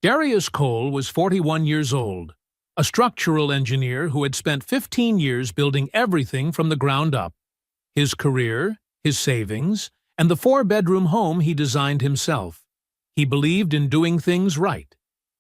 Darius Cole was 41 years old, a structural engineer who had spent 15 years building everything from the ground up. His career, his savings, and the four-bedroom home he designed himself. He believed in doing things right.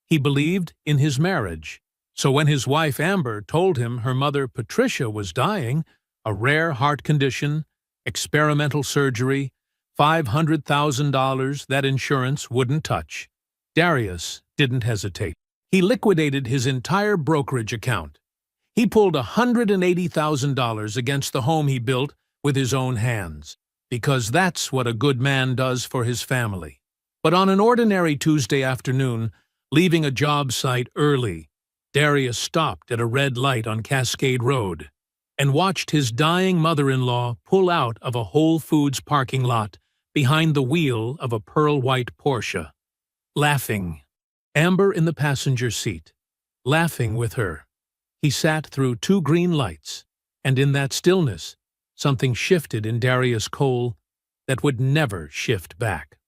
He believed in his marriage. So when his wife Amber told him her mother Patricia was dying, a rare heart condition, experimental surgery, $500,000 that insurance wouldn't touch, Darius didn't hesitate. He liquidated his entire brokerage account. He pulled $180,000 against the home he built with his own hands, because that's what a good man does for his family. But on an ordinary Tuesday afternoon, leaving a job site early, Darius stopped at a red light on Cascade Road and watched his dying mother-in-law pull out of a Whole Foods parking lot behind the wheel of a pearl-white Porsche, laughing. Amber in the passenger seat, laughing with her. He sat through 2 green lights, and in that stillness, something shifted in Darius Cole that would never shift back.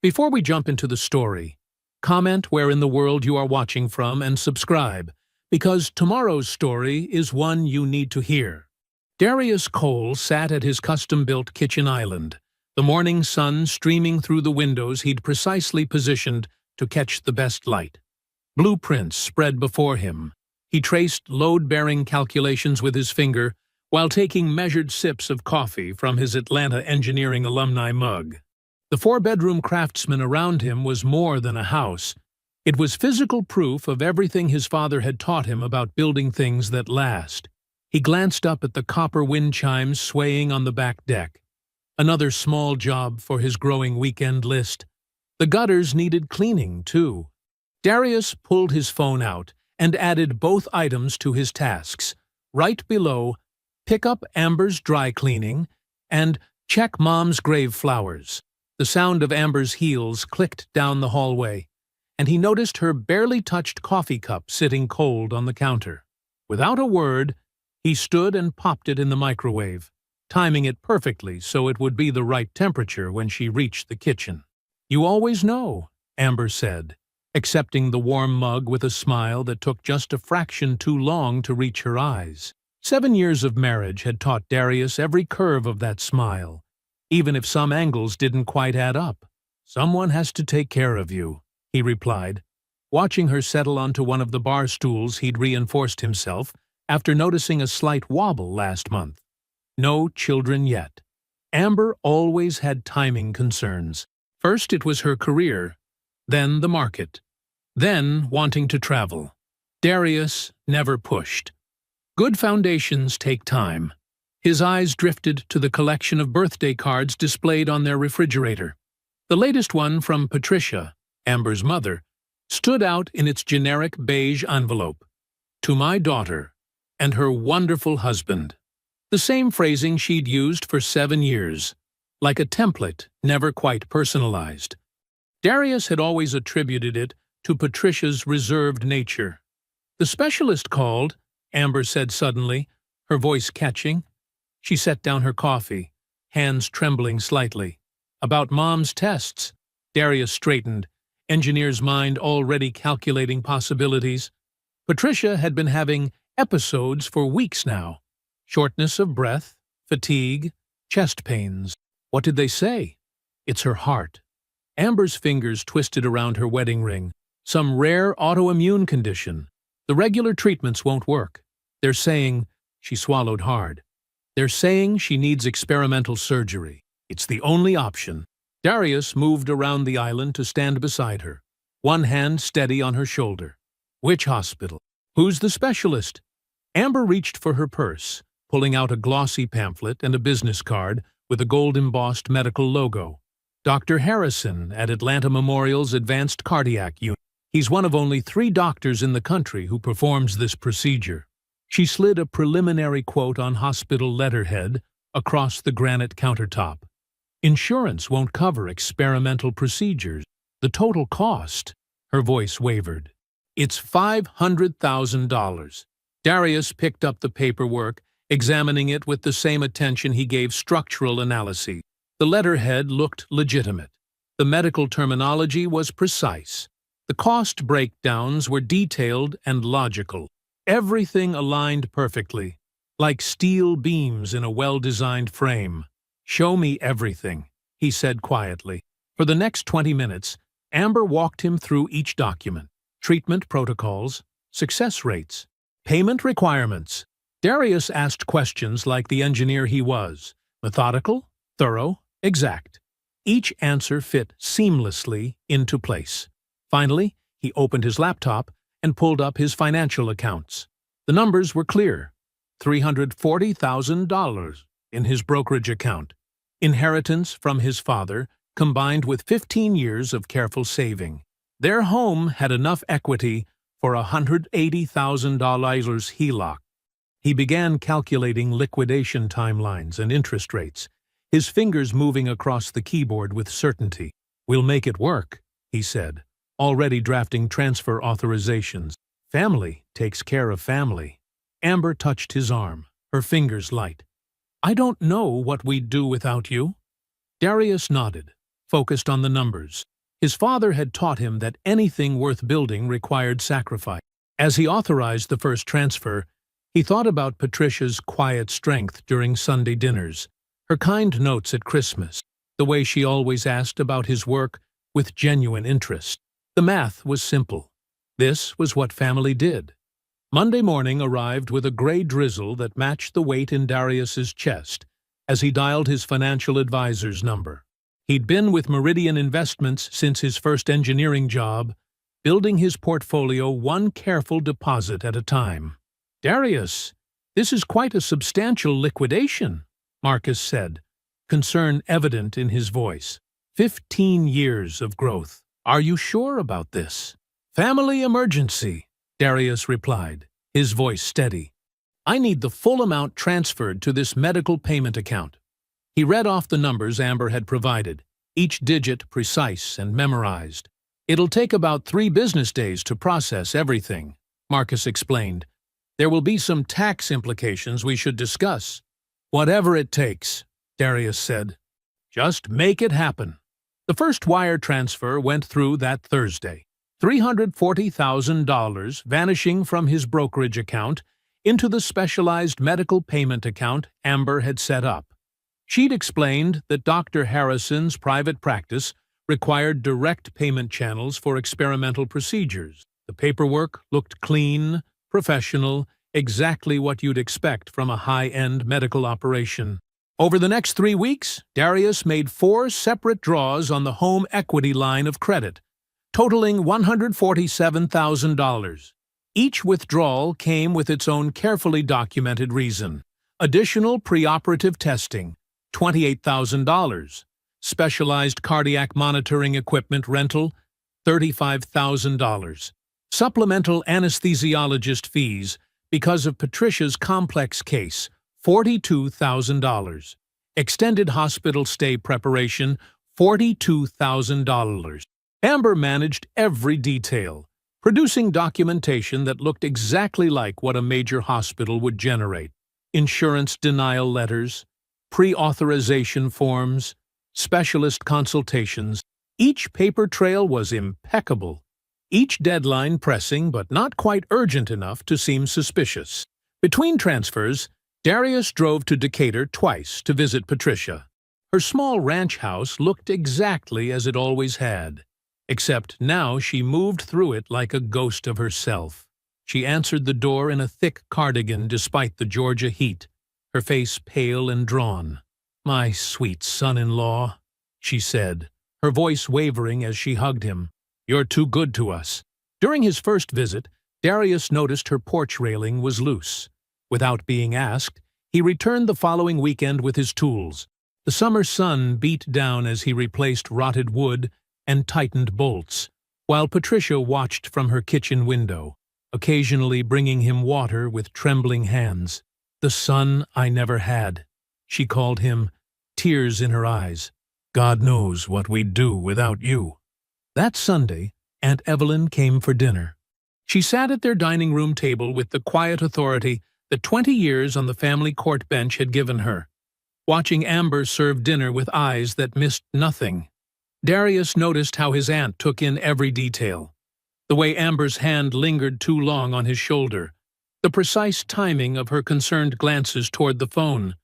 Before we jump into the story, comment where in the world you are watching from and subscribe, because tomorrow's story is one you need to hear. Darius Cole sat at his custom-built kitchen island, the morning sun streaming through the windows he'd precisely positioned to catch the best light. Blueprints spread before him. He traced load-bearing calculations with his finger while taking measured sips of coffee from his Atlanta engineering alumni mug. The four-bedroom craftsman around him was more than a house. It was physical proof of everything his father had taught him about building things that last. He glanced up at the copper wind chimes swaying on the back deck. Another small job for his growing weekend list. The gutters needed cleaning, too. Darius pulled his phone out and added both items to his tasks. Right below, pick up Amber's dry cleaning and check Mom's grave flowers. The sound of Amber's heels clicked down the hallway, and he noticed her barely touched coffee cup sitting cold on the counter. Without a word, he stood and popped it in the microwave, timing it perfectly so it would be the right temperature when she reached the kitchen. "You always know," Amber said, accepting the warm mug with a smile that took just a fraction too long to reach her eyes. 7 years of marriage had taught Darius every curve of that smile, even if some angles didn't quite add up. "Someone has to take care of you," he replied, watching her settle onto one of the bar stools he'd reinforced himself after noticing a slight wobble last month. No children yet. Amber always had timing concerns. First it was her career, then the market, then wanting to travel. Darius never pushed. Good foundations take time. His eyes drifted to the collection of birthday cards displayed on their refrigerator. The latest one from Patricia, Amber's mother, stood out in its generic beige envelope. "To my daughter and her wonderful husband." The same phrasing she'd used for 7 years. Like a template, never quite personalized. Darius had always attributed it to Patricia's reserved nature. "The specialist called," Amber said suddenly, her voice catching. She set down her coffee, hands trembling slightly. "About Mom's tests." Darius straightened, engineer's mind already calculating possibilities. Patricia had been having episodes for weeks now. Shortness of breath, fatigue, chest pains. What did they say? "It's her heart." Amber's fingers twisted around her wedding ring. "Some rare autoimmune condition. The regular treatments won't work. They're saying," she swallowed hard, "they're saying she needs experimental surgery. It's the only option." Darius moved around the island to stand beside her, one hand steady on her shoulder. "Which hospital? Who's the specialist?" Amber reached for her purse, pulling out a glossy pamphlet and a business card with a gold-embossed medical logo. "Dr. Harrison at Atlanta Memorial's Advanced Cardiac Unit. He's one of only 3 doctors in the country who performs this procedure." She slid a preliminary quote on hospital letterhead across the granite countertop. "Insurance won't cover experimental procedures. The total cost," her voice wavered, "it's $500,000. Darius picked up the paperwork, examining it with the same attention he gave structural analysis. The letterhead looked legitimate. The medical terminology was precise. The cost breakdowns were detailed and logical. Everything aligned perfectly, like steel beams in a well-designed frame. "Show me everything," he said quietly. For the next 20 minutes, Amber walked him through each document: treatment protocols, success rates, payment requirements. Darius asked questions like the engineer he was: methodical, thorough, exact. Each answer fit seamlessly into place. Finally, he opened his laptop and pulled up his financial accounts. The numbers were clear: $340,000 in his brokerage account, inheritance from his father, combined with 15 years of careful saving. Their home had enough equity for $180,000 HELOC. He began calculating liquidation timelines and interest rates, his fingers moving across the keyboard with certainty. "We'll make it work," he said, already drafting transfer authorizations. "Family takes care of family." Amber touched his arm, her fingers light. "I don't know what we'd do without you." Darius nodded, focused on the numbers. His father had taught him that anything worth building required sacrifice. As he authorized the first transfer, he thought about Patricia's quiet strength during Sunday dinners, her kind notes at Christmas, the way she always asked about his work with genuine interest. The math was simple. This was what family did. Monday morning arrived with a gray drizzle that matched the weight in Darius's chest as he dialed his financial advisor's number. He'd been with Meridian Investments since his first engineering job, building his portfolio one careful deposit at a time. "Darius, this is quite a substantial liquidation," Marcus said, concern evident in his voice. 15 years of growth. "Are you sure about this?" "Family emergency," Darius replied, his voice steady. "I need the full amount transferred to this medical payment account." He read off the numbers Amber had provided, each digit precise and memorized. "It'll take about 3 business days to process everything," Marcus explained. "There will be some tax implications we should discuss." "Whatever it takes," Darius said. "Just make it happen." The first wire transfer went through that Thursday. $340,000 vanishing from his brokerage account into the specialized medical payment account Amber had set up. She'd explained that Dr. Harrison's private practice required direct payment channels for experimental procedures. The paperwork looked clean, professional, exactly what you'd expect from a high-end medical operation. Over the next 3 weeks, Darius made 4 separate draws on the home equity line of credit, totaling $147,000. Each withdrawal came with its own carefully documented reason. Additional preoperative testing, $28,000. Specialized cardiac monitoring equipment rental, $35,000. Supplemental anesthesiologist fees because of Patricia's complex case, $42,000. Extended hospital stay preparation, $42,000. Amber managed every detail, producing documentation that looked exactly like what a major hospital would generate: insurance denial letters, pre-authorization forms, specialist consultations. Each paper trail was impeccable, each deadline pressing but not quite urgent enough to seem suspicious. Between transfers, Darius drove to Decatur twice to visit Patricia. Her small ranch house looked exactly as it always had, except now she moved through it like a ghost of herself. She answered the door in a thick cardigan despite the Georgia heat, her face pale and drawn. "My sweet son-in-law," she said, her voice wavering as she hugged him. "You're too good to us." During his first visit, Darius noticed her porch railing was loose. Without being asked, he returned the following weekend with his tools. The summer sun beat down as he replaced rotted wood and tightened bolts, while Patricia watched from her kitchen window, occasionally bringing him water with trembling hands. "The son I never had," she called him, tears in her eyes. "God knows what we'd do without you." That Sunday, Aunt Evelyn came for dinner. She sat at their dining room table with the quiet authority that 20 years on the family court bench had given her, watching Amber serve dinner with eyes that missed nothing. Darius noticed how his aunt took in every detail: The way Amber's hand lingered too long on his shoulder. The precise timing of her concerned glances toward the phone,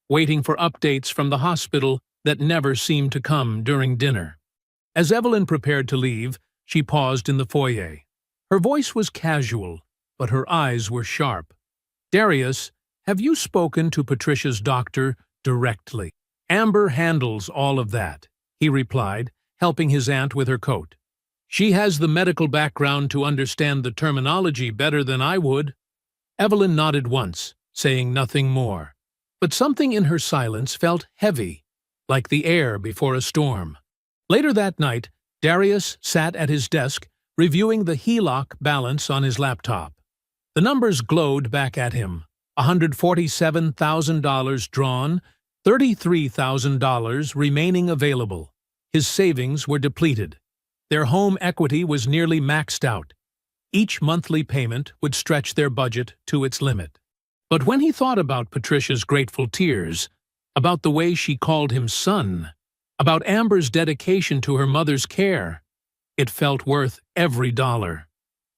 waiting for updates from the hospital that never seemed to come during dinner. As Evelyn prepared to leave, she paused in the foyer. Her voice was casual, but her eyes were sharp. "Darius, have you spoken to Patricia's doctor directly?" "Amber handles all of that," he replied, helping his aunt with her coat. "She has the medical background to understand the terminology better than I would." Evelyn nodded once, saying nothing more. But something in her silence felt heavy, like the air before a storm. Later that night, Darius sat at his desk, reviewing the HELOC balance on his laptop. The numbers glowed back at him. $147,000 drawn, $33,000 remaining available. His savings were depleted. Their home equity was nearly maxed out. Each monthly payment would stretch their budget to its limit. But when he thought about Patricia's grateful tears, about the way she called him son, about Amber's dedication to her mother's care, it felt worth every dollar.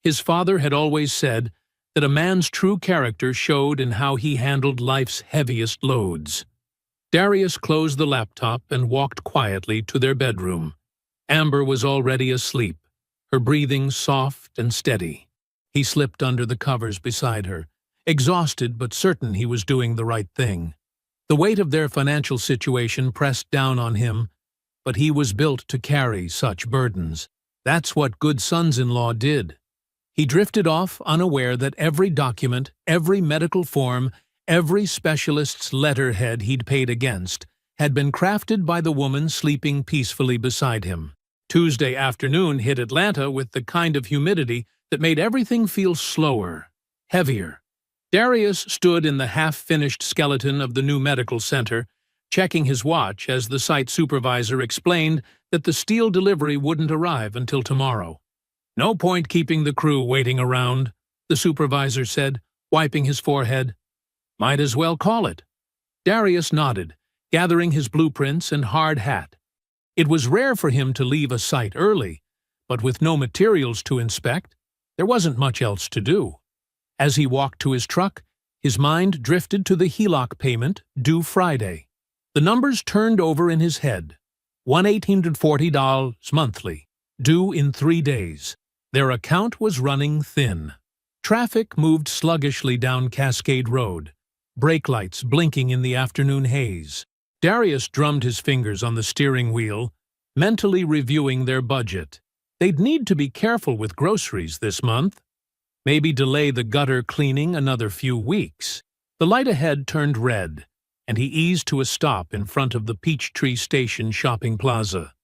His father had always said that a man's true character showed in how he handled life's heaviest loads. Darius closed the laptop and walked quietly to their bedroom. Amber was already asleep, her breathing soft and steady. He slipped under the covers beside her, exhausted but certain he was doing the right thing. The weight of their financial situation pressed down on him, but he was built to carry such burdens. That's what good sons-in-law did. He drifted off, unaware that every document, every medical form, every specialist's letterhead he'd paid against had been crafted by the woman sleeping peacefully beside him. Tuesday afternoon hit Atlanta with the kind of humidity that made everything feel slower, heavier. Darius stood in the half-finished skeleton of the new medical center, checking his watch as the site supervisor explained that the steel delivery wouldn't arrive until tomorrow. "No point keeping the crew waiting around," the supervisor said, wiping his forehead. "Might as well call it." Darius nodded, gathering his blueprints and hard hat. It was rare for him to leave a site early, but with no materials to inspect, there wasn't much else to do. As he walked to his truck, his mind drifted to the HELOC payment due Friday. The numbers turned over in his head. $1,840 monthly, due in 3 days. Their account was running thin. Traffic moved sluggishly down Cascade Road, brake lights blinking in the afternoon haze. Darius drummed his fingers on the steering wheel, mentally reviewing their budget. They'd need to be careful with groceries this month. Maybe delay the gutter cleaning another few weeks. The light ahead turned red, and he eased to a stop in front of the Peachtree Station shopping plaza.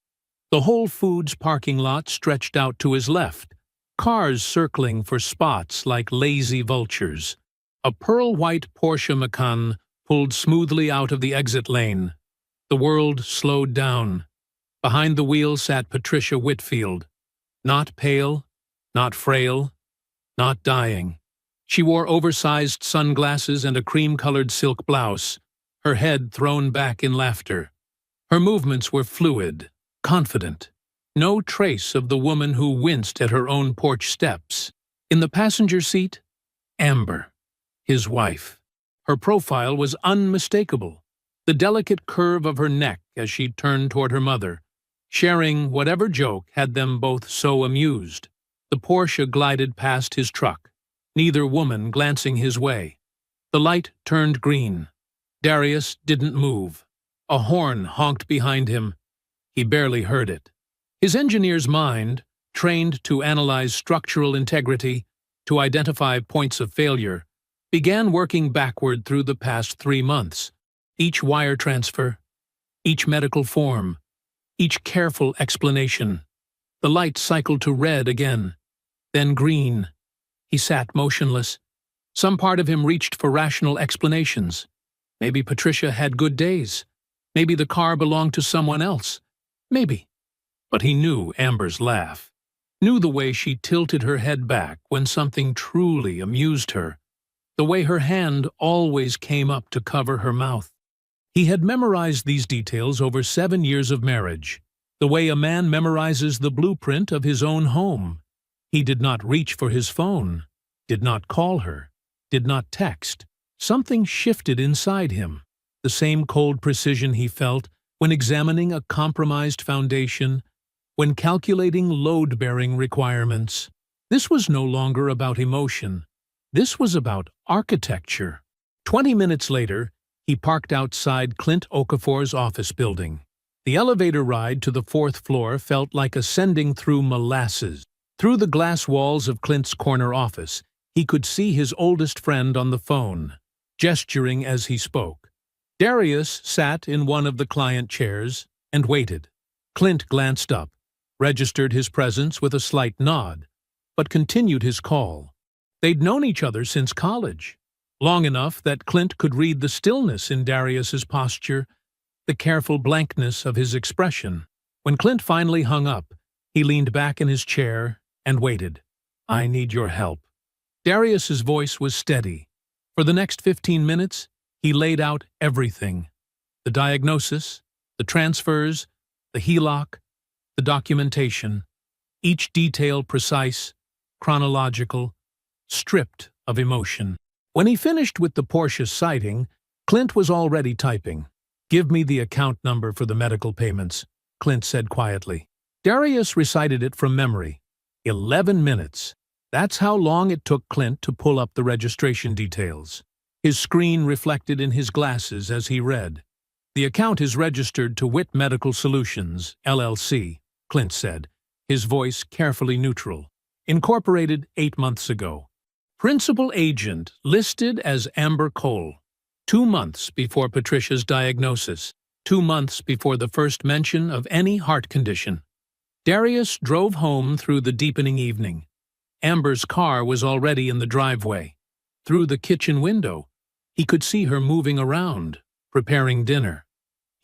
The Whole Foods parking lot stretched out to his left, cars circling for spots like lazy vultures. A pearl-white Porsche Macan pulled smoothly out of the exit lane. The world slowed down. Behind the wheel sat Patricia Whitfield. Not pale, not frail, not dying. She wore oversized sunglasses and a cream-colored silk blouse, her head thrown back in laughter. Her movements were fluid, confident. No trace of the woman who winced at her own porch steps. In the passenger seat, Amber, his wife. Her profile was unmistakable, the delicate curve of her neck as she turned toward her mother, sharing whatever joke had them both so amused. The Porsche glided past his truck, neither woman glancing his way. The light turned green. Darius didn't move. A horn honked behind him. He barely heard it. His engineer's mind, trained to analyze structural integrity, to identify points of failure, began working backward through the past 3 months. Each wire transfer, each medical form, each careful explanation. The light cycled to red again, then green. He sat motionless. Some part of him reached for rational explanations. Maybe Patricia had good days. Maybe the car belonged to someone else. Maybe. But he knew Amber's laugh. Knew the way she tilted her head back when something truly amused her. The way her hand always came up to cover her mouth. He had memorized these details over 7 years of marriage. The way a man memorizes the blueprint of his own home. He did not reach for his phone, did not call her, did not text. Something shifted inside him, the same cold precision he felt when examining a compromised foundation, when calculating load-bearing requirements. This was no longer about emotion. This was about architecture. 20 minutes later, he parked outside Clint Okafor's office building. The elevator ride to the 4th floor felt like ascending through molasses. Through the glass walls of Clint's corner office, he could see his oldest friend on the phone, gesturing as he spoke. Darius sat in one of the client chairs and waited. Clint glanced up, registered his presence with a slight nod, but continued his call. They'd known each other since college, long enough that Clint could read the stillness in Darius's posture, the careful blankness of his expression. When Clint finally hung up, he leaned back in his chair and waited. "I need your help." Darius's voice was steady. For the next 15 minutes, he laid out everything: the diagnosis, the transfers, the HELOC, the documentation, each detail precise, chronological, stripped of emotion. When he finished with the Porsche sighting, Clint was already typing. "Give me the account number for the medical payments," Clint said quietly. Darius recited it from memory. 11 minutes. That's how long it took Clint to pull up the registration details. His screen reflected in his glasses as he read. "The account is registered to Witt Medical Solutions, LLC," Clint said, his voice carefully neutral. "Incorporated 8 months ago. Principal agent listed as Amber Cole. 2 months before Patricia's diagnosis. 2 months before the first mention of any heart condition." Darius drove home through the deepening evening. Amber's car was already in the driveway. Through the kitchen window, he could see her moving around, preparing dinner.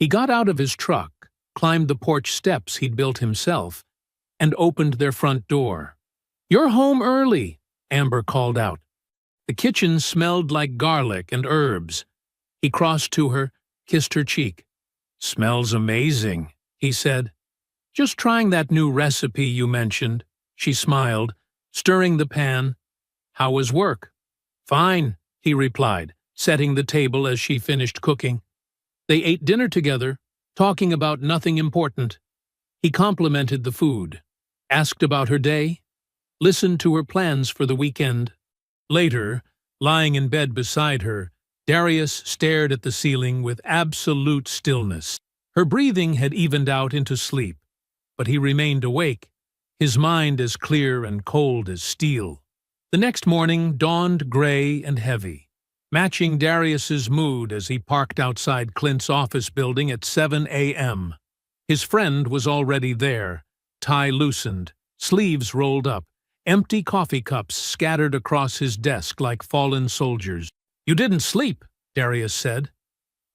He got out of his truck, climbed the porch steps he'd built himself, and opened their front door. "You're home early," Amber called out. The kitchen smelled like garlic and herbs. He crossed to her, kissed her cheek. "Smells amazing," he said. "Just trying that new recipe you mentioned," she smiled, stirring the pan. "How was work?" "Fine," he replied, setting the table as she finished cooking. They ate dinner together, talking about nothing important. He complimented the food, asked about her day, listened to her plans for the weekend. Later, lying in bed beside her, Darius stared at the ceiling with absolute stillness. Her breathing had evened out into sleep, but he remained awake, his mind as clear and cold as steel. The next morning dawned gray and heavy, matching Darius's mood as he parked outside Clint's office building at 7 a.m. His friend was already there, tie loosened, sleeves rolled up, empty coffee cups scattered across his desk like fallen soldiers. "You didn't sleep," Darius said.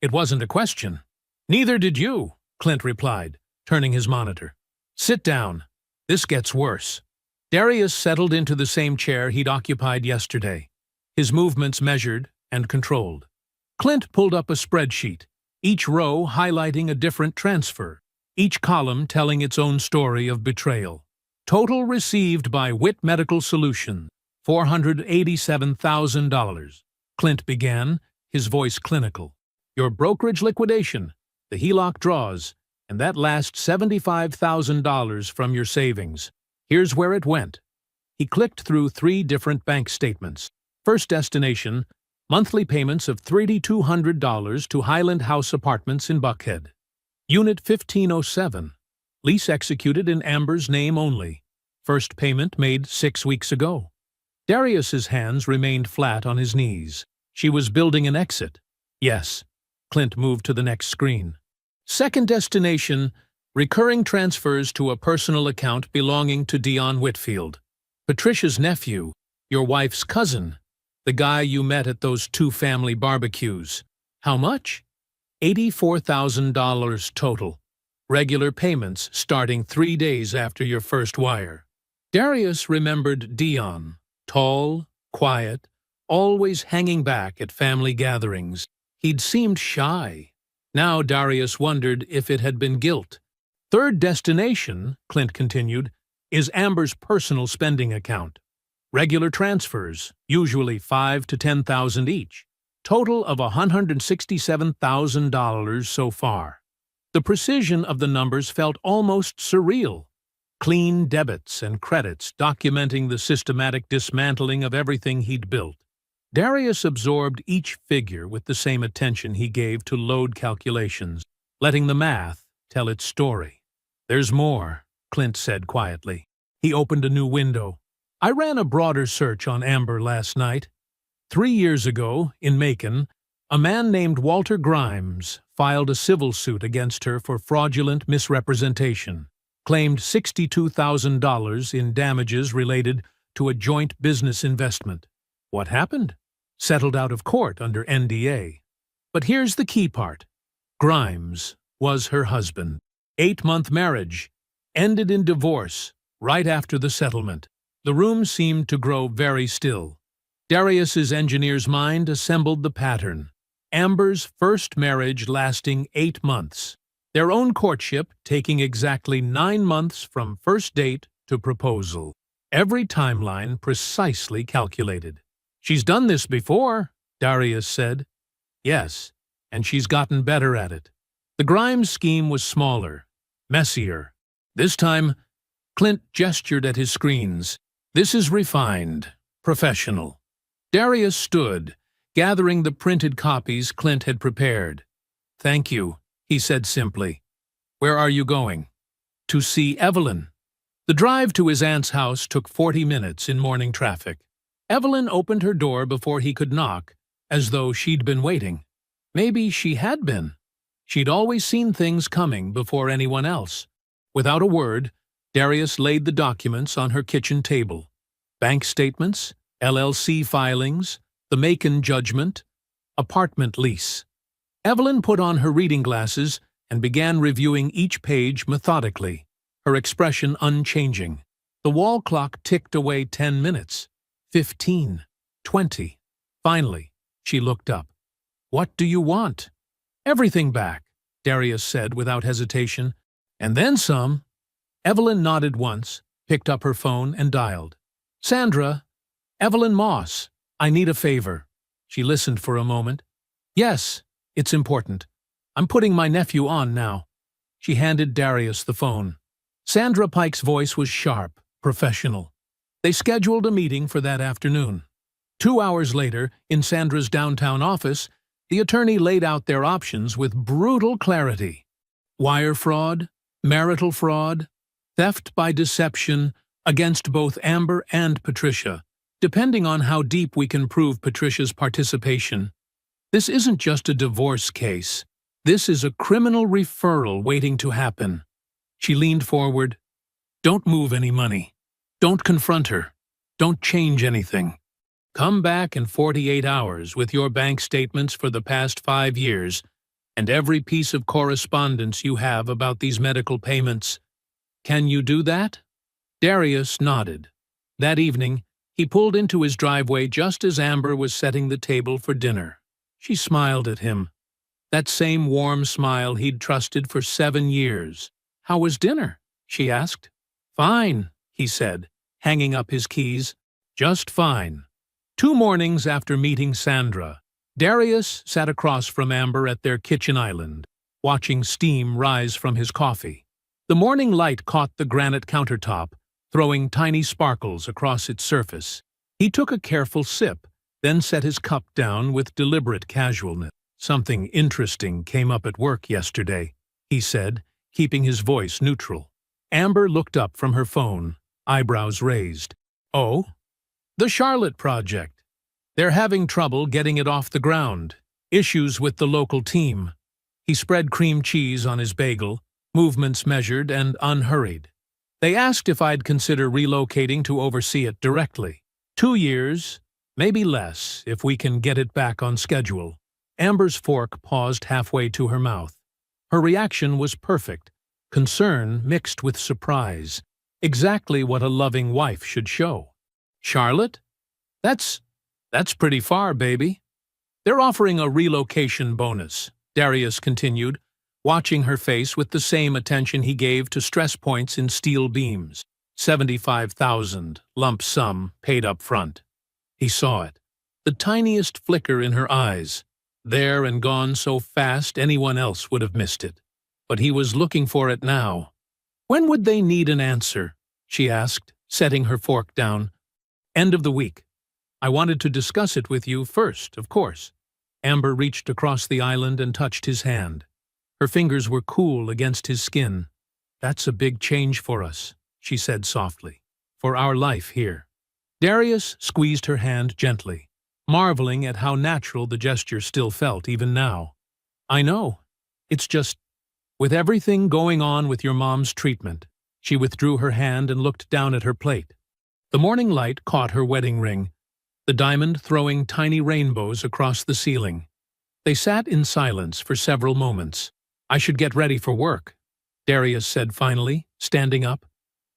It wasn't a question. "Neither did you," Clint replied, turning his monitor. "Sit down. This gets worse." Darius settled into the same chair he'd occupied yesterday, his movements measured and controlled. Clint pulled up a spreadsheet, each row highlighting a different transfer, each column telling its own story of betrayal. Total received by Witt Medical Solutions, $487,000. Clint began, his voice clinical. "Your brokerage liquidation, the HELOC draws, and that last $75,000 from your savings. Here's where it went." He clicked through 3 different bank statements. First destination, monthly payments of $3,200 to Highland House Apartments in Buckhead. Unit 1507. Lease executed in Amber's name only. First payment made 6 weeks ago. Darius's hands remained flat on his knees. She was building an exit. Yes. Clint moved to the next screen. Second destination, recurring transfers to a personal account belonging to Dion Whitfield. Patricia's nephew, your wife's cousin, the guy you met at those 2 family barbecues. How much? $84,000 total. Regular payments starting 3 days after your first wire. Darius remembered Dion, tall, quiet, always hanging back at family gatherings. He'd seemed shy. Now Darius wondered if it had been guilt. Third destination, Clint continued, is Amber's personal spending account. Regular transfers, usually $5,000 to $10,000 each. Total of $167,000 so far. The precision of the numbers felt almost surreal. Clean debits and credits documenting the systematic dismantling of everything he'd built. Darius absorbed each figure with the same attention he gave to load calculations, letting the math tell its story. "There's more," Clint said quietly. He opened a new window. "I ran a broader search on Amber last night. 3 years ago, in Macon, a man named Walter Grimes filed a civil suit against her for fraudulent misrepresentation, claimed $62,000 in damages related to a joint business investment. What happened? Settled out of court under NDA. But here's the key part. Grimes was her husband. 8-month marriage, ended in divorce right after the settlement. The room seemed to grow very still. Darius's engineer's mind assembled the pattern. Amber's first marriage lasting 8 months. Their own courtship taking exactly 9 months from first date to proposal. Every timeline precisely calculated. "She's done this before," Darius said. "Yes, and she's gotten better at it." The Grimes scheme was smaller, messier. This time, Clint gestured at his screens. "This is refined, professional." Darius stood, gathering the printed copies Clint had prepared. "Thank you," he said simply. "Where are you going?" "To see Evelyn." The drive to his aunt's house took 40 minutes in morning traffic. Evelyn opened her door before he could knock, as though she'd been waiting. Maybe she had been. She'd always seen things coming before anyone else. Without a word, Darius laid the documents on her kitchen table. Bank statements, LLC filings, the Macon judgment, apartment lease. Evelyn put on her reading glasses and began reviewing each page methodically, her expression unchanging. The wall clock ticked away 10 minutes. 15, 20. Finally, she looked up. "What do you want?" "Everything back," Darius said without hesitation. "And then some." Evelyn nodded once, picked up her phone and dialed. "Sandra, Evelyn Moss, I need a favor." She listened for a moment. "Yes, it's important. I'm putting my nephew on now." She handed Darius the phone. Sandra Pike's voice was sharp, professional. They scheduled a meeting for that afternoon. 2 hours later, in Sandra's downtown office, the attorney laid out their options with brutal clarity. Wire fraud, marital fraud, theft by deception against both Amber and Patricia, depending on how deep we can prove Patricia's participation. This isn't just a divorce case. This is a criminal referral waiting to happen. She leaned forward. "Don't move any money. Don't confront her. Don't change anything. Come back in 48 hours with your bank statements for the past 5 years and every piece of correspondence you have about these medical payments. Can you do that?" Darius nodded. That evening, he pulled into his driveway just as Amber was setting the table for dinner. She smiled at him. That same warm smile he'd trusted for 7 years. "How was dinner?" she asked. "Fine," he said, hanging up his keys. "Just fine." 2 mornings after meeting Sandra, Darius sat across from Amber at their kitchen island, watching steam rise from his coffee. The morning light caught the granite countertop, throwing tiny sparkles across its surface. He took a careful sip, then set his cup down with deliberate casualness. "Something interesting came up at work yesterday," he said, keeping his voice neutral. Amber looked up from her phone, eyebrows raised. "Oh? The Charlotte project. They're having trouble getting it off the ground. Issues with the local team." He spread cream cheese on his bagel, movements measured and unhurried. "They asked if I'd consider relocating to oversee it directly. 2 years, maybe less, if we can get it back on schedule." Amber's fork paused halfway to her mouth. Her reaction was perfect, concern mixed with surprise, exactly what a loving wife should show. "Charlotte? That's pretty far, baby." "They're offering a relocation bonus," Darius continued, watching her face with the same attention he gave to stress points in steel beams. $75,000, lump sum, paid up front. He saw it. The tiniest flicker in her eyes. There and gone so fast anyone else would have missed it. But he was looking for it now. When would they need an answer? She asked, setting her fork down. End of the week. I wanted to discuss it with you first, of course. Amber reached across the island and touched his hand. Her fingers were cool against his skin. That's a big change for us, she said softly. For our life here. Darius squeezed her hand gently, marveling at how natural the gesture still felt even now. I know. It's just, with everything going on with your mom's treatment. She withdrew her hand and looked down at her plate. The morning light caught her wedding ring, the diamond throwing tiny rainbows across the ceiling. They sat in silence for several moments. I should get ready for work, Darius said finally, standing up.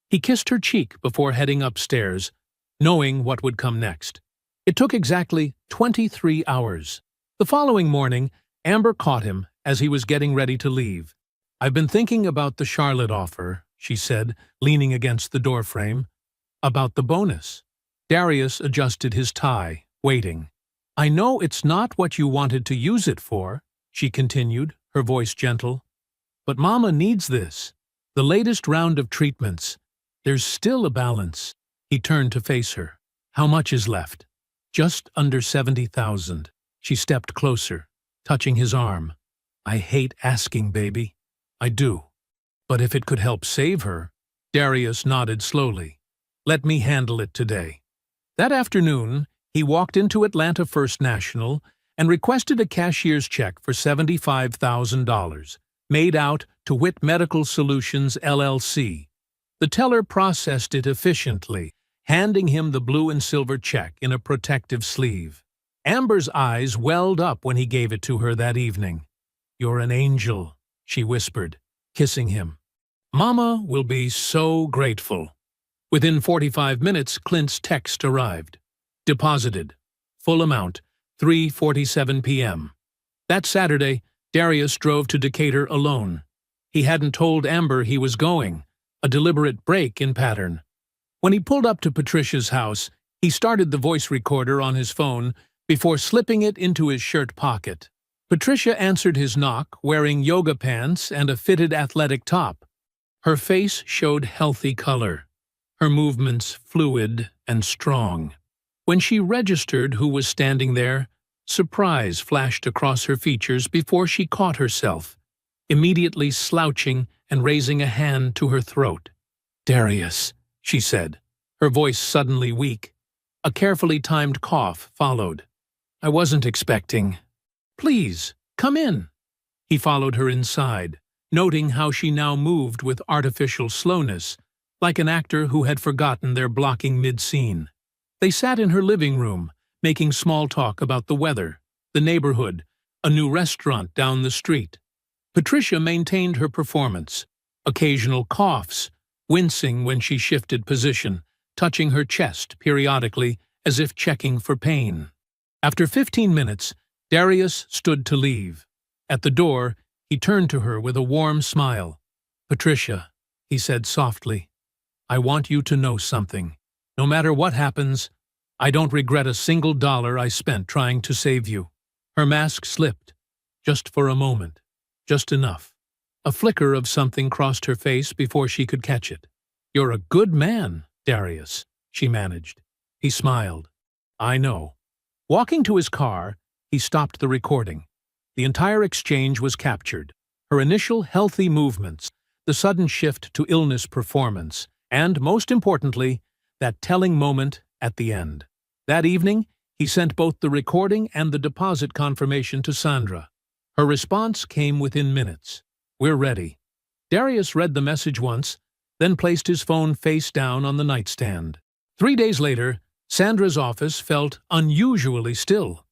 He kissed her cheek before heading upstairs, knowing what would come next. It took exactly 23 hours. The following morning, Amber caught him as he was getting ready to leave. I've been thinking about the Charlotte offer, she said, leaning against the doorframe. About the bonus. Darius adjusted his tie, waiting. I know it's not what you wanted to use it for, she continued, her voice gentle. But Mama needs this. The latest round of treatments. There's still a balance. He turned to face her. How much is left? Just under 70,000. She stepped closer, touching his arm. I hate asking, baby. I do. But if it could help save her, Darius nodded slowly. Let me handle it today. That afternoon, he walked into Atlanta First National and requested a cashier's check for $75,000, made out to Witt Medical Solutions, LLC. The teller processed it efficiently, handing him the blue and silver check in a protective sleeve. Amber's eyes welled up when he gave it to her that evening. You're an angel, she whispered, kissing him. Mama will be so grateful. Within 45 minutes, Clint's text arrived. Deposited. Full amount, 3:47 p.m. That Saturday, Darius drove to Decatur alone. He hadn't told Amber he was going, a deliberate break in pattern. When he pulled up to Patricia's house, he started the voice recorder on his phone before slipping it into his shirt pocket. Patricia answered his knock, wearing yoga pants and a fitted athletic top. Her face showed healthy color, her movements fluid and strong. When she registered who was standing there, surprise flashed across her features before she caught herself, immediately slouching and raising a hand to her throat. Darius, she said, her voice suddenly weak. A carefully timed cough followed. I wasn't expecting. Please, come in. He followed her inside, noting how she now moved with artificial slowness, like an actor who had forgotten they're blocking mid-scene. They sat in her living room, making small talk about the weather, the neighborhood, a new restaurant down the street. Patricia maintained her performance, occasional coughs, wincing when she shifted position, touching her chest periodically as if checking for pain. After 15 minutes, Darius stood to leave. At the door, he turned to her with a warm smile. Patricia, he said softly, I want you to know something. No matter what happens, I don't regret a single dollar I spent trying to save you. Her mask slipped, just for a moment, just enough. A flicker of something crossed her face before she could catch it. You're a good man, Darius, she managed. He smiled. I know. Walking to his car, he stopped the recording. The entire exchange was captured. Her initial healthy movements, the sudden shift to illness performance, and, most importantly, that telling moment at the end. That evening, he sent both the recording and the deposit confirmation to Sandra. Her response came within minutes. We're ready. Darius read the message once, then placed his phone face down on the nightstand. 3 days later, Sandra's office felt unusually still.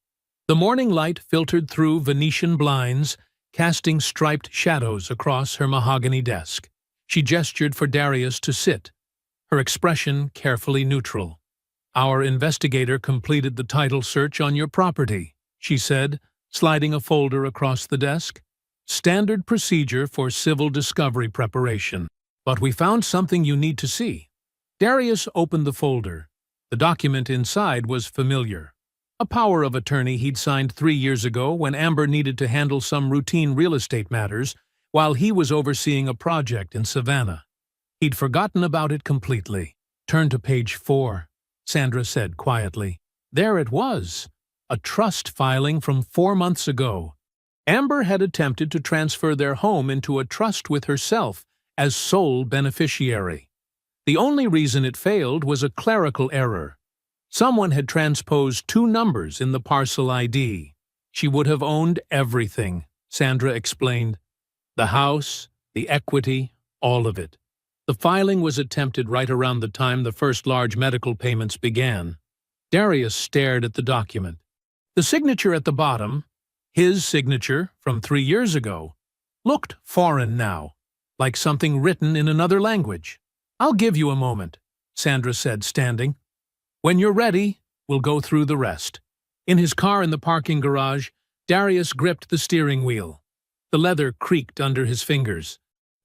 The morning light filtered through Venetian blinds, casting striped shadows across her mahogany desk. She gestured for Darius to sit, her expression carefully neutral. Our investigator completed the title search on your property, she said, sliding a folder across the desk. Standard procedure for civil discovery preparation. But we found something you need to see. Darius opened the folder. The document inside was familiar. A power of attorney he'd signed 3 years ago when Amber needed to handle some routine real estate matters while he was overseeing a project in Savannah. He'd forgotten about it completely. "Turn to page 4, Sandra said quietly. There it was, a trust filing from 4 months ago. Amber had attempted to transfer their home into a trust with herself as sole beneficiary. The only reason it failed was a clerical error. Someone had transposed 2 numbers in the parcel ID. She would have owned everything, Sandra explained. The house, the equity, all of it. The filing was attempted right around the time the first large medical payments began. Darius stared at the document. The signature at the bottom, his signature from 3 years ago, looked foreign now, like something written in another language. "I'll give you a moment," Sandra said, standing. "When you're ready, we'll go through the rest." In his car in the parking garage, Darius gripped the steering wheel. The leather creaked under his fingers.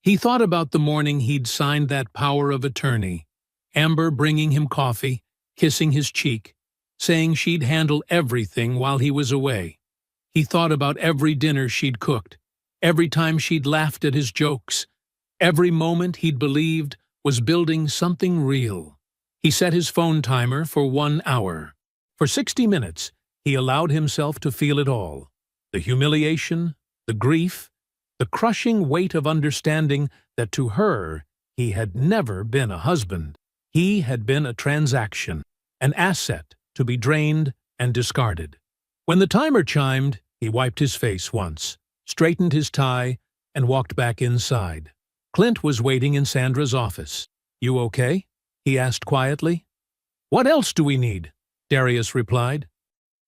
He thought about the morning he'd signed that power of attorney, Amber bringing him coffee, kissing his cheek, saying she'd handle everything while he was away. He thought about every dinner she'd cooked, every time she'd laughed at his jokes, every moment he'd believed was building something real. He set his phone timer for 1 hour. For 60 minutes, he allowed himself to feel it all. The humiliation, the grief, the crushing weight of understanding that to her he had never been a husband. He had been a transaction, an asset to be drained and discarded. When the timer chimed, he wiped his face once, straightened his tie, and walked back inside. Clint was waiting in Sandra's office. "You okay?" he asked quietly. "What else do we need?" Darius replied.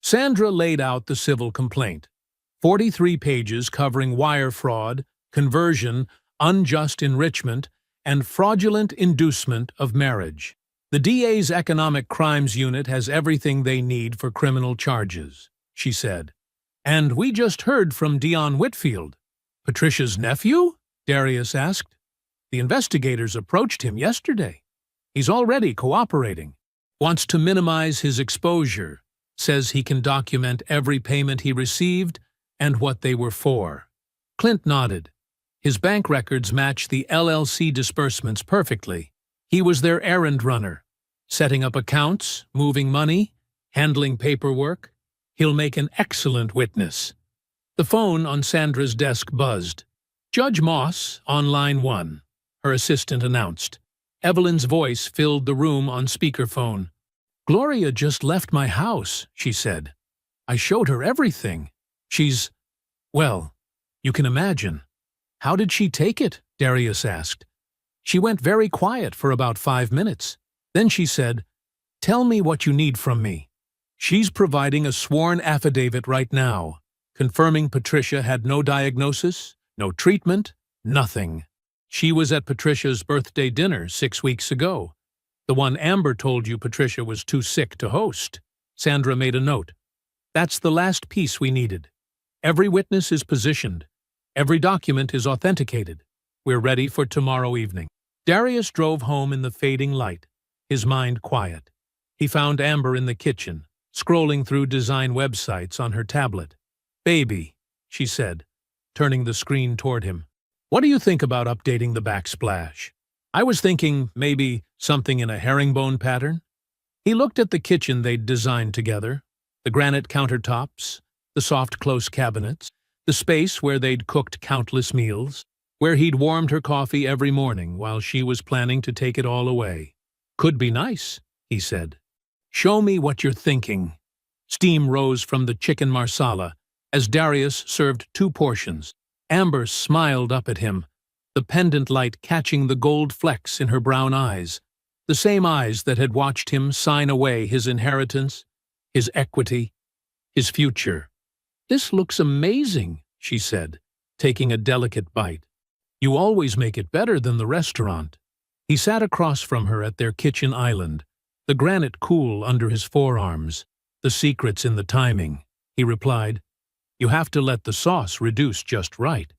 Sandra laid out the civil complaint. 43 pages covering wire fraud, conversion, unjust enrichment, and fraudulent inducement of marriage. "The DA's Economic Crimes Unit has everything they need for criminal charges," she said. "And we just heard from Dion Whitfield." "Patricia's nephew?" Darius asked. "The investigators approached him yesterday. He's already cooperating. Wants to minimize his exposure. Says he can document every payment he received and what they were for." Clint nodded. His bank records matched the LLC disbursements perfectly. He was their errand runner, setting up accounts, moving money, handling paperwork. He'll make an excellent witness. The phone on Sandra's desk buzzed. "Judge Moss, on line 1, her assistant announced. Evelyn's voice filled the room on speakerphone. "Gloria just left my house," she said. "I showed her everything. She's, well, you can imagine." "How did she take it?" Darius asked. "She went very quiet for about 5 minutes. Then she said, 'Tell me what you need from me.' She's providing a sworn affidavit right now, confirming Patricia had no diagnosis, no treatment, nothing. She was at Patricia's birthday dinner 6 weeks ago, the one Amber told you Patricia was too sick to host." Sandra made a note. "That's the last piece we needed. Every witness is positioned. Every document is authenticated. We're ready for tomorrow evening." Darius drove home in the fading light, his mind quiet. He found Amber in the kitchen, scrolling through design websites on her tablet. "Baby," she said, turning the screen toward him. "What do you think about updating the backsplash? I was thinking maybe something in a herringbone pattern." He looked at the kitchen they'd designed together, the granite countertops, the soft close cabinets, the space where they'd cooked countless meals, where he'd warmed her coffee every morning while she was planning to take it all away. "Could be nice," he said. "Show me what you're thinking." Steam rose from the chicken marsala as Darius served 2 portions. Amber smiled up at him, the pendant light catching the gold flecks in her brown eyes, the same eyes that had watched him sign away his inheritance, his equity, his future. "This looks amazing," she said, taking a delicate bite. "You always make it better than the restaurant." He sat across from her at their kitchen island, the granite cool under his forearms. "The secret's in the timing," he replied. "You have to let the sauce reduce just right."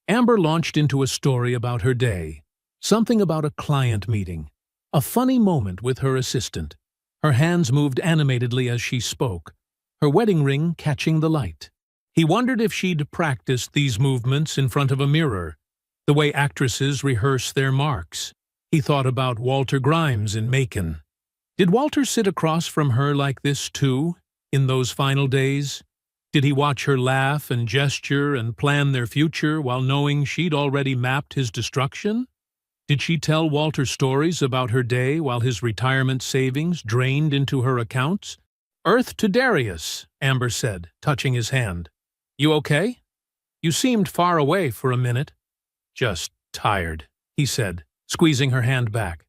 Amber launched into a story about her day, something about a client meeting. A funny moment with her assistant. Her hands moved animatedly as she spoke, her wedding ring catching the light. He wondered if she'd practiced these movements in front of a mirror, the way actresses rehearse their marks. He thought about Walter Grimes in Macon. Did Walter sit across from her like this too, in those final days? Did he watch her laugh and gesture and plan their future while knowing she'd already mapped his destruction? Did she tell Walter stories about her day while his retirement savings drained into her accounts? "Earth to Darius," Amber said, touching his hand. "You okay? You seemed far away for a minute." "Just tired," he said, squeezing her hand back.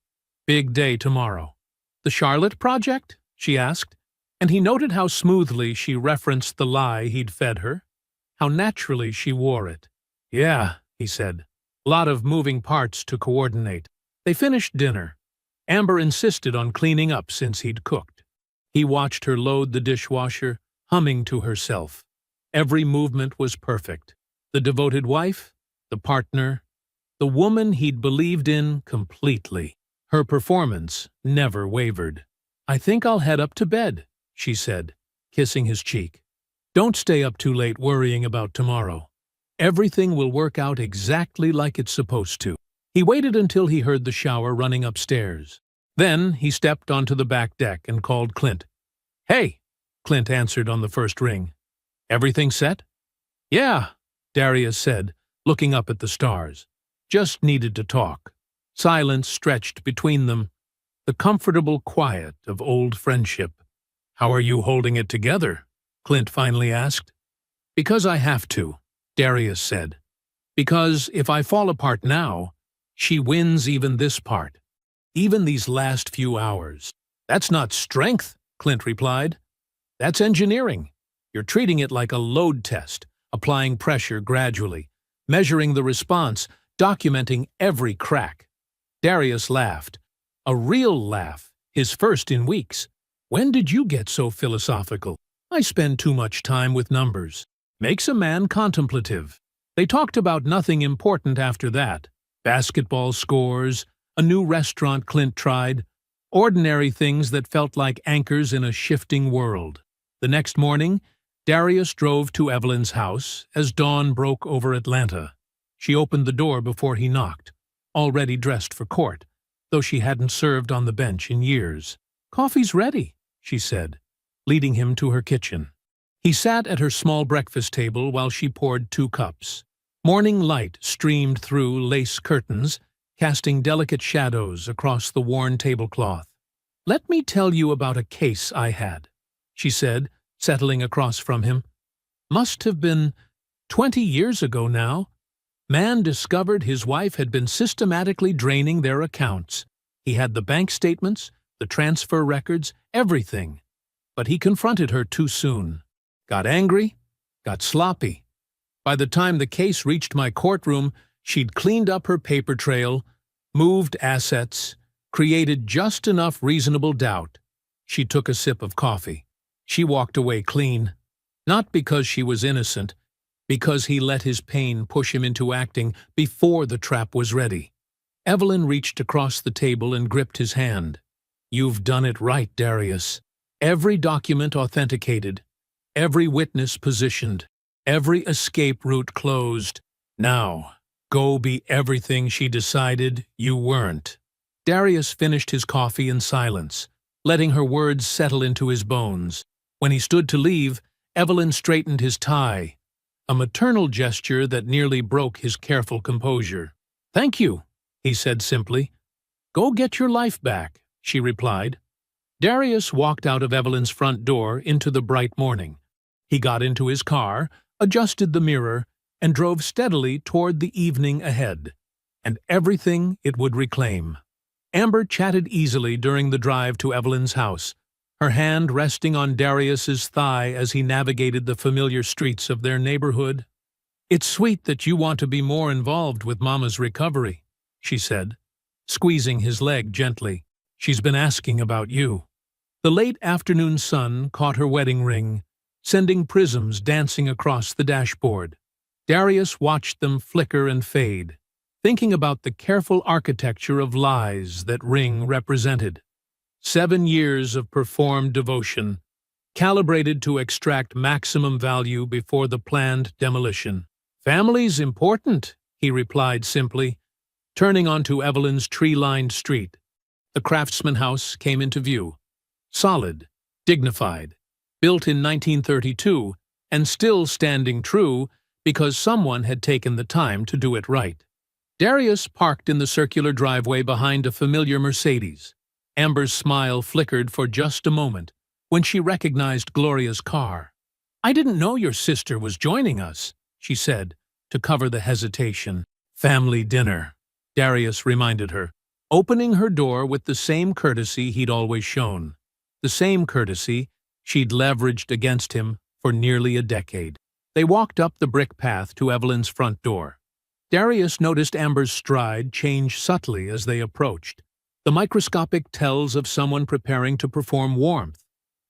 "Big day tomorrow." "The Charlotte project?" she asked, and he noted how smoothly she referenced the lie he'd fed her, how naturally she wore it. "Yeah," he said. "Lot of moving parts to coordinate." They finished dinner. Amber insisted on cleaning up since he'd cooked. He watched her load the dishwasher, humming to herself. Every movement was perfect. The devoted wife, the partner, the woman he'd believed in completely. Her performance never wavered. "I think I'll head up to bed," she said, kissing his cheek. "Don't stay up too late worrying about tomorrow. Everything will work out exactly like it's supposed to." He waited until he heard the shower running upstairs. Then he stepped onto the back deck and called Clint. "Hey," Clint answered on the first ring. "Everything set?" "Yeah," Darius said, looking up at the stars. "Just needed to talk." Silence stretched between them, the comfortable quiet of old friendship. "How are you holding it together?" Clint finally asked. "Because I have to," Darius said. "Because if I fall apart now, she wins even this part. Even these last few hours." "That's not strength," Clint replied. "That's engineering. You're treating it like a load test, applying pressure gradually, measuring the response, documenting every crack." Darius laughed. A real laugh, his first in weeks. "When did you get so philosophical?" "I spend too much time with numbers. Makes a man contemplative." They talked about nothing important after that. Basketball scores, a new restaurant Clint tried, ordinary things that felt like anchors in a shifting world. The next morning, Darius drove to Evelyn's house as dawn broke over Atlanta. She opened the door before he knocked, already dressed for court, though she hadn't served on the bench in years. "Coffee's ready," she said, leading him to her kitchen. He sat at her small breakfast table while she poured 2 cups. Morning light streamed through lace curtains, casting delicate shadows across the worn tablecloth. "Let me tell you about a case I had," she said, settling across from him. "Must have been 20 years ago now. Man discovered his wife had been systematically draining their accounts. He had the bank statements, the transfer records, everything. But he confronted her too soon. Got angry, got sloppy. By the time the case reached my courtroom, she'd cleaned up her paper trail, moved assets, created just enough reasonable doubt." She took a sip of coffee. She walked away clean. Not because she was innocent, because he let his pain push him into acting before the trap was ready. Evelyn reached across the table and gripped his hand. "You've done it right, Darius. Every document authenticated, every witness positioned, every escape route closed. Now, go be everything she decided you weren't." Darius finished his coffee in silence, letting her words settle into his bones. When he stood to leave, Evelyn straightened his tie, a maternal gesture that nearly broke his careful composure. "Thank you," he said simply. "Go get your life back," she replied. Darius walked out of Evelyn's front door into the bright morning. He got into his car, adjusted the mirror, and drove steadily toward the evening ahead, and everything it would reclaim. Amber chatted easily during the drive to Evelyn's house, her hand resting on Darius's thigh as he navigated the familiar streets of their neighborhood. "It's sweet that you want to be more involved with Mama's recovery," she said, squeezing his leg gently. "She's been asking about you." The late afternoon sun caught her wedding ring, sending prisms dancing across the dashboard. Darius watched them flicker and fade, thinking about the careful architecture of lies that ring represented. 7 years of performed devotion, calibrated to extract maximum value before the planned demolition. "Family's important," he replied simply, turning onto Evelyn's tree-lined street. The Craftsman House came into view. Solid, dignified, built in 1932, and still standing true because someone had taken the time to do it right. Darius parked in the circular driveway behind a familiar Mercedes. Amber's smile flickered for just a moment when she recognized Gloria's car. "I didn't know your sister was joining us," she said, to cover the hesitation. "Family dinner," Darius reminded her, opening her door with the same courtesy he'd always shown. The same courtesy she'd leveraged against him for nearly a decade. They walked up the brick path to Evelyn's front door. Darius noticed Amber's stride change subtly as they approached, the microscopic tells of someone preparing to perform warmth.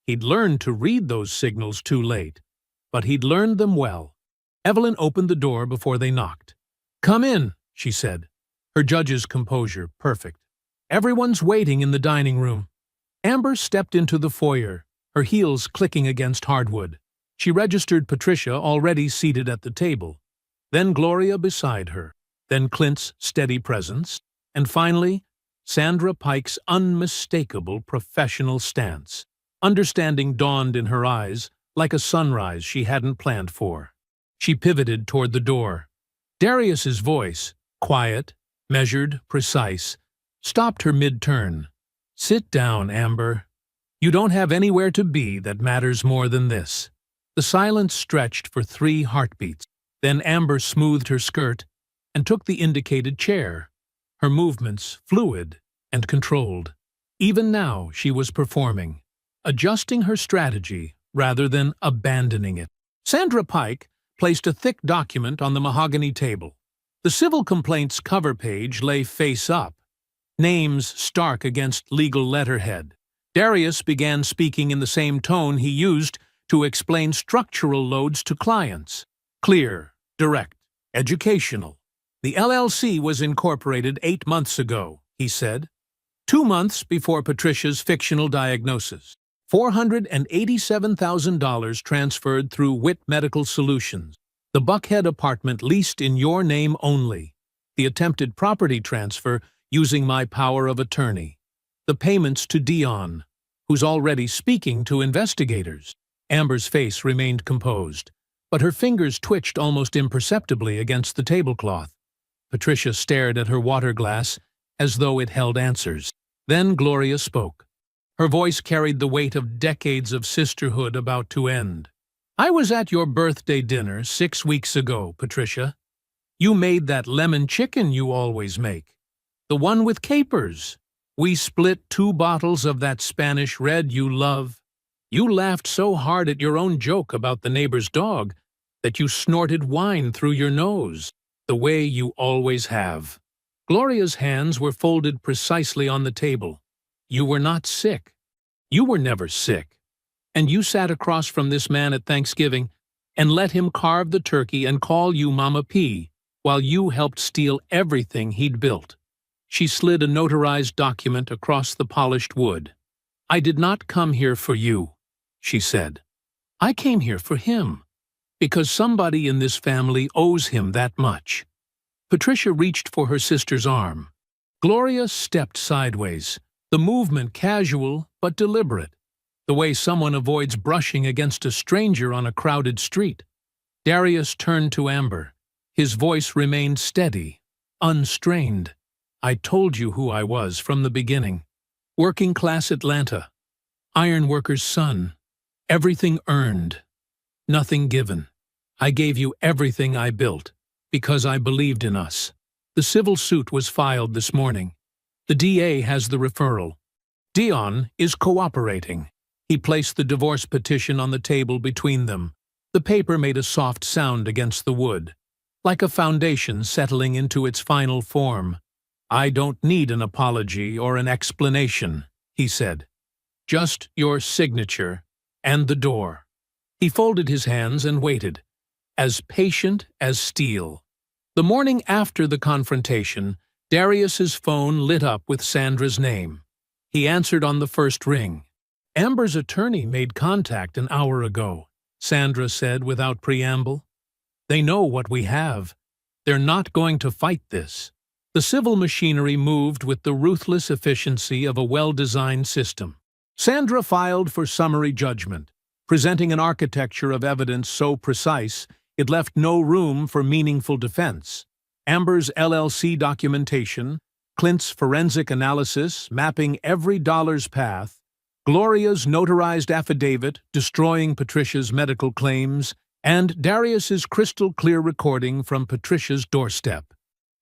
He'd learned to read those signals too late, but he'd learned them well. Evelyn opened the door before they knocked. "Come in," she said, her judge's composure perfect. "Everyone's waiting in the dining room." Amber stepped into the foyer, her heels clicking against hardwood. She registered Patricia already seated at the table, then Gloria beside her, then Clint's steady presence, and finally, Sandra Pike's unmistakable professional stance. Understanding dawned in her eyes like a sunrise she hadn't planned for. She pivoted toward the door. Darius's voice, quiet, measured, precise, stopped her mid-turn. "Sit down, Amber. You don't have anywhere to be that matters more than this." The silence stretched for 3 heartbeats. Then Amber smoothed her skirt and took the indicated chair, her movements fluid and controlled. Even now she was performing, adjusting her strategy rather than abandoning it. Sandra Pike placed a thick document on the mahogany table. The civil complaints cover page lay face up, names stark against legal letterhead. Darius began speaking in the same tone he used to explain structural loads to clients. Clear, direct, educational. "The LLC was incorporated 8 months ago," he said. 2 months before Patricia's fictional diagnosis. $487,000 transferred through Witt Medical Solutions. The Buckhead apartment leased in your name only. The attempted property transfer using my power of attorney. The payments to Dion, who's already speaking to investigators. Amber's face remained composed, but her fingers twitched almost imperceptibly against the tablecloth. Patricia stared at her water glass as though it held answers. Then Gloria spoke. Her voice carried the weight of decades of sisterhood about to end. "I was at your birthday dinner 6 weeks ago, Patricia. You made that lemon chicken you always make. The one with capers. We split 2 bottles of that Spanish red you love. You laughed so hard at your own joke about the neighbor's dog that you snorted wine through your nose, the way you always have." Gloria's hands were folded precisely on the table. "You were not sick. You were never sick. And you sat across from this man at Thanksgiving and let him carve the turkey and call you Mama P, while you helped steal everything he'd built." She slid a notarized document across the polished wood. "I did not come here for you," she said. "I came here for him, because somebody in this family owes him that much." Patricia reached for her sister's arm. Gloria stepped sideways, the movement casual but deliberate, the way someone avoids brushing against a stranger on a crowded street. Darius turned to Amber. His voice remained steady, unstrained. "I told you who I was from the beginning. Working-class Atlanta. Ironworker's son. Everything earned. Nothing given. I gave you everything I built, because I believed in us." The civil suit was filed this morning. The DA has the referral. Dion is cooperating. He placed the divorce petition on the table between them. The paper made a soft sound against the wood, like a foundation settling into its final form. "I don't need an apology or an explanation," he said. "Just your signature and the door." He folded his hands and waited, as patient as steel. The morning after the confrontation, Darius's phone lit up with Sandra's name. He answered on the first ring. "Amber's attorney made contact an hour ago," Sandra said without preamble. "They know what we have. They're not going to fight this." The civil machinery moved with the ruthless efficiency of a well-designed system. Sandra filed for summary judgment, presenting an architecture of evidence so precise it left no room for meaningful defense. Amber's LLC documentation, Clint's forensic analysis mapping every dollar's path, Gloria's notarized affidavit destroying Patricia's medical claims, and Darius's crystal-clear recording from Patricia's doorstep.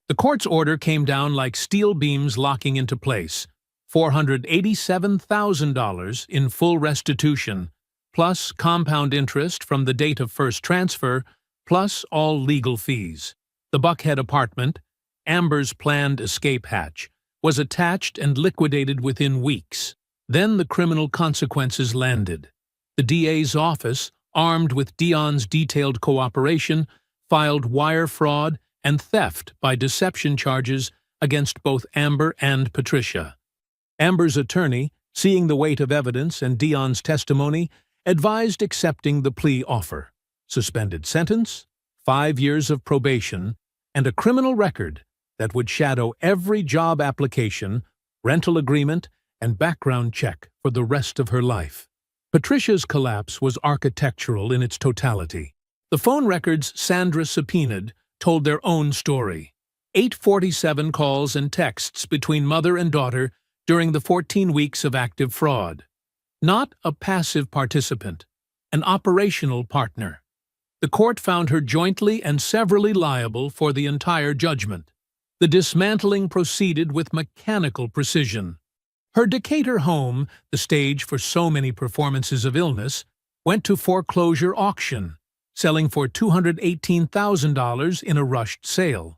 The court's order came down like steel beams locking into place: $487,000 in full restitution, plus compound interest from the date of first transfer, plus all legal fees. The Buckhead apartment, Amber's planned escape hatch, was attached and liquidated within weeks. Then the criminal consequences landed. The DA's office, armed with Dion's detailed cooperation, filed wire fraud and theft by deception charges against both Amber and Patricia. Amber's attorney, seeing the weight of evidence and Dion's testimony, advised accepting the plea offer: suspended sentence, 5 years of probation, and a criminal record that would shadow every job application, rental agreement, and background check for the rest of her life. Patricia's collapse was architectural in its totality. The phone records Sandra subpoenaed told their own story. 847 calls and texts between mother and daughter during the 14 weeks of active fraud. Not a passive participant, an operational partner. The court found her jointly and severally liable for the entire judgment. The dismantling proceeded with mechanical precision. Her Decatur home, the stage for so many performances of illness, went to foreclosure auction, selling for $218,000 in a rushed sale.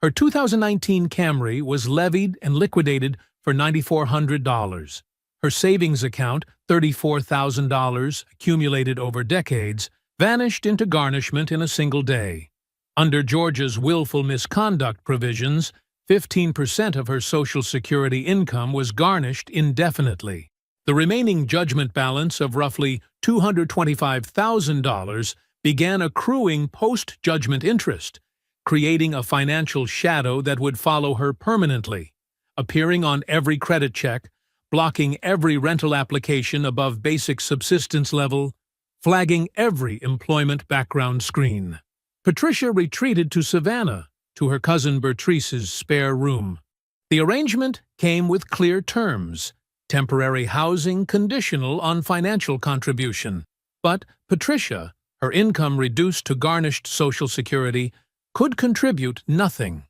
Her 2019 Camry was levied and liquidated for $9,400. Her savings account, $34,000 accumulated over decades, vanished into garnishment in a single day. Under Georgia's willful misconduct provisions, 15% of her Social Security income was garnished indefinitely. The remaining judgment balance of roughly $225,000 began accruing post-judgment interest, creating a financial shadow that would follow her permanently, appearing on every credit check, blocking every rental application above basic subsistence level, flagging every employment background screen. Patricia retreated to Savannah, to her cousin Bertrice's spare room. The arrangement came with clear terms: temporary housing conditional on financial contribution. But Patricia, her income reduced to garnished Social Security, could contribute nothing.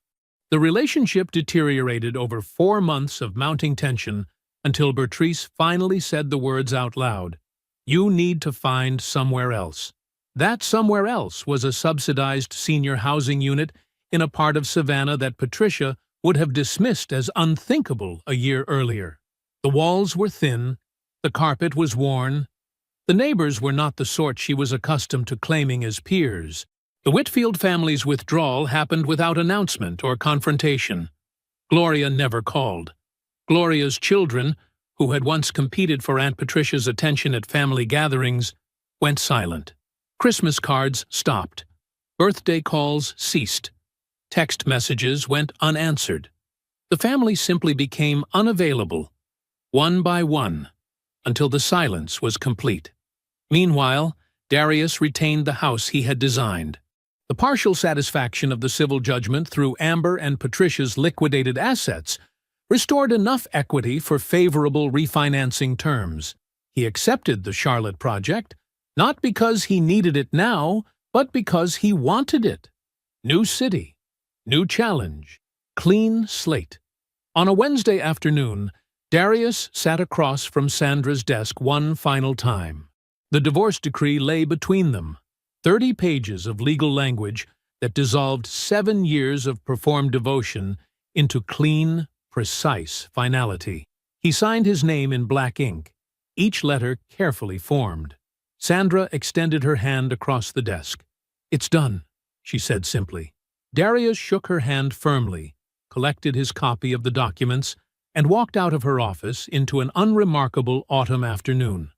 The relationship deteriorated over 4 months of mounting tension until Bertrice finally said the words out loud: "You need to find somewhere else." That somewhere else was a subsidized senior housing unit in a part of Savannah that Patricia would have dismissed as unthinkable a year earlier. The walls were thin, the carpet was worn. The neighbors were not the sort she was accustomed to claiming as peers. The Whitfield family's withdrawal happened without announcement or confrontation. Gloria never called. Gloria's children, who had once competed for Aunt Patricia's attention at family gatherings, went silent. Christmas cards stopped. Birthday calls ceased. Text messages went unanswered. The family simply became unavailable, one by one, until the silence was complete. Meanwhile, Darius retained the house he had designed. The partial satisfaction of the civil judgment through Amber and Patricia's liquidated assets restored enough equity for favorable refinancing terms. He accepted the Charlotte project, not because he needed it now, but because he wanted it. New city, new challenge, clean slate. On a Wednesday afternoon, Darius sat across from Sandra's desk one final time. The divorce decree lay between them, 30 pages of legal language that dissolved 7 years of performed devotion into clean, precise finality. He signed his name in black ink, each letter carefully formed. Sandra extended her hand across the desk. "It's done," she said simply. Darius shook her hand firmly, collected his copy of the documents, and walked out of her office into an unremarkable autumn afternoon.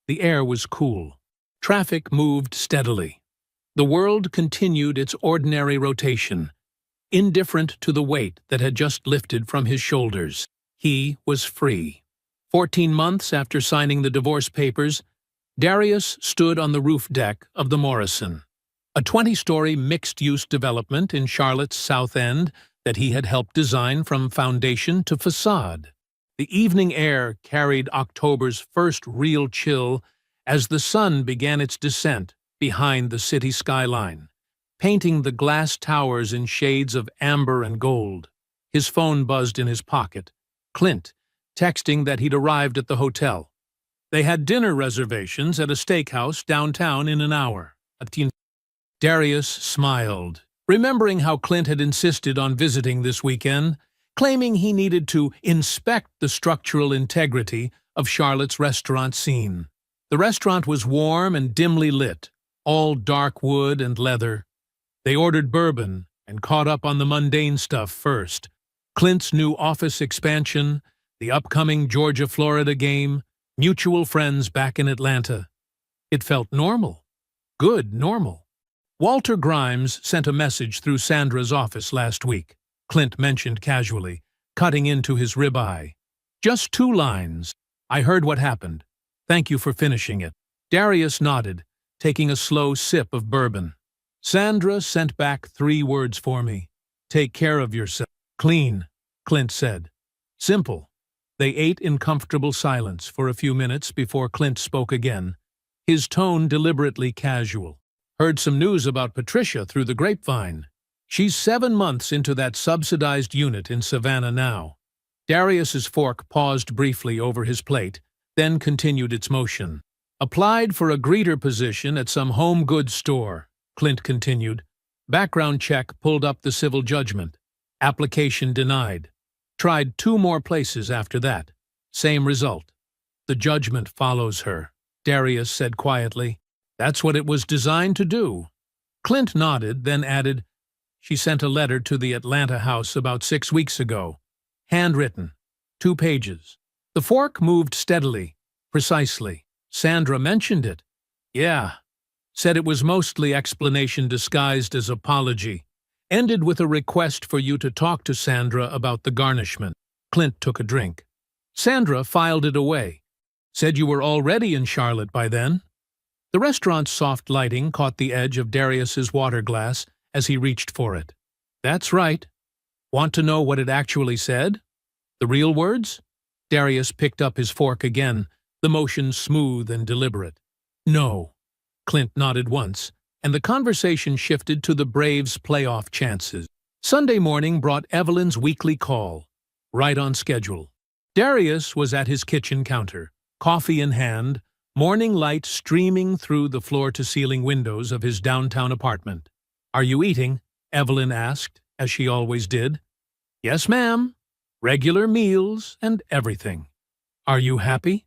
The air was cool. Traffic moved steadily. The world continued its ordinary rotation, indifferent to the weight that had just lifted from his shoulders. He was free. 14 months after signing the divorce papers, Darius stood on the roof deck of the Morrison, a 20-story mixed-use development in Charlotte's South End that he had helped design from foundation to facade. The evening air carried October's first real chill as the sun began its descent behind the city skyline, painting the glass towers in shades of amber and gold. His phone buzzed in his pocket. Clint, texting that he'd arrived at the hotel. They had dinner reservations at a steakhouse downtown in an hour. Darius smiled, remembering how Clint had insisted on visiting this weekend, claiming he needed to inspect the structural integrity of Charlotte's restaurant scene. The restaurant was warm and dimly lit, all dark wood and leather. They ordered bourbon and caught up on the mundane stuff first. Clint's new office expansion, the upcoming Georgia-Florida game, mutual friends back in Atlanta. It felt normal. Good normal. Walter Grimes sent a message through Sandra's office last week, Clint mentioned casually, cutting into his ribeye. Just 2 lines. I heard what happened. Thank you for finishing it. Darius nodded, taking a slow sip of bourbon. Sandra sent back 3 words for me. Take care of yourself. Clean, Clint said. Simple. They ate in comfortable silence for a few minutes before Clint spoke again, his tone deliberately casual. Heard some news about Patricia through the grapevine. She's 7 months into that subsidized unit in Savannah now. Darius's fork paused briefly over his plate, then continued its motion. Applied for a greeter position at some home goods store, Clint continued. Background check pulled up the civil judgment. Application denied. Tried 2 more places after that. Same result. The judgment follows her, Darius said quietly. That's what it was designed to do. Clint nodded, then added, she sent a letter to the Atlanta house about 6 weeks ago. Handwritten. 2 pages. The fork moved steadily, precisely. Sandra mentioned it. Yeah. Said it was mostly explanation disguised as apology. Ended with a request for you to talk to Sandra about the garnishment. Clint took a drink. Sandra filed it away. Said you were already in Charlotte by then. The restaurant's soft lighting caught the edge of Darius's water glass as he reached for it. That's right. Want to know what it actually said? The real words? Darius picked up his fork again, the motion smooth and deliberate. No. Clint nodded once, and the conversation shifted to the Braves' playoff chances. Sunday morning brought Evelyn's weekly call, right on schedule. Darius was at his kitchen counter, coffee in hand, morning light streaming through the floor-to-ceiling windows of his downtown apartment. Are you eating? Evelyn asked, as she always did. Yes, ma'am. Regular meals and everything. Are you happy?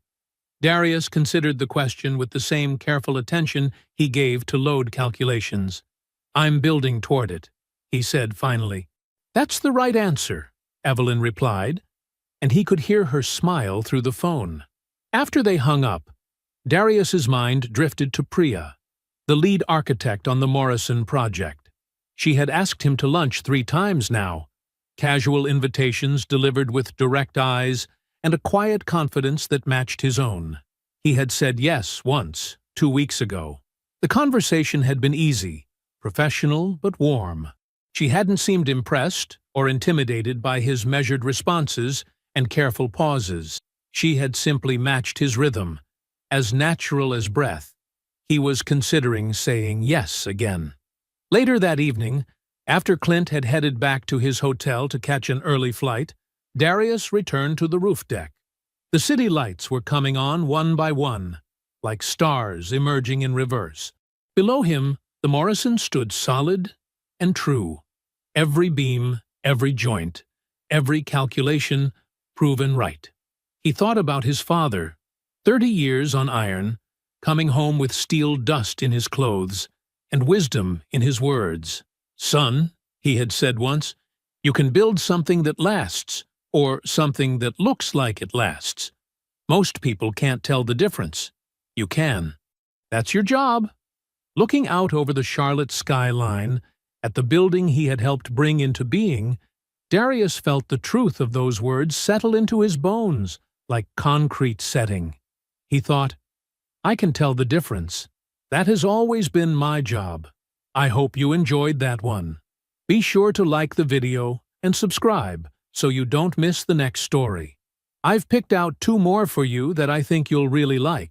Darius considered the question with the same careful attention he gave to load calculations. I'm building toward it, he said finally. That's the right answer, Evelyn replied, and he could hear her smile through the phone. After they hung up, Darius's mind drifted to Priya, the lead architect on the Morrison project. She had asked him to lunch 3 times now, casual invitations delivered with direct eyes and a quiet confidence that matched his own. He had said yes once, 2 weeks ago. The conversation had been easy, professional but warm. She hadn't seemed impressed or intimidated by his measured responses and careful pauses. She had simply matched his rhythm, as natural as breath. He was considering saying yes again. Later that evening, after Clint had headed back to his hotel to catch an early flight, Darius returned to the roof deck. The city lights were coming on one by one, like stars emerging in reverse. Below him, the Morrison stood solid and true. Every beam, every joint, every calculation proven right. He thought about his father, 30 years on iron, coming home with steel dust in his clothes and wisdom in his words. Son, He had said once, "You can build something that lasts, or something that looks like it lasts. Most people can't tell the difference. You can. That's your job." Looking out over the Charlotte skyline, at the building he had helped bring into being, Darius felt the truth of those words settle into his bones like concrete setting. He thought, "I can tell the difference. That has always been my job." I hope you enjoyed that one. Be sure to like the video and subscribe so you don't miss the next story. I've picked out 2 more for you that I think you'll really like.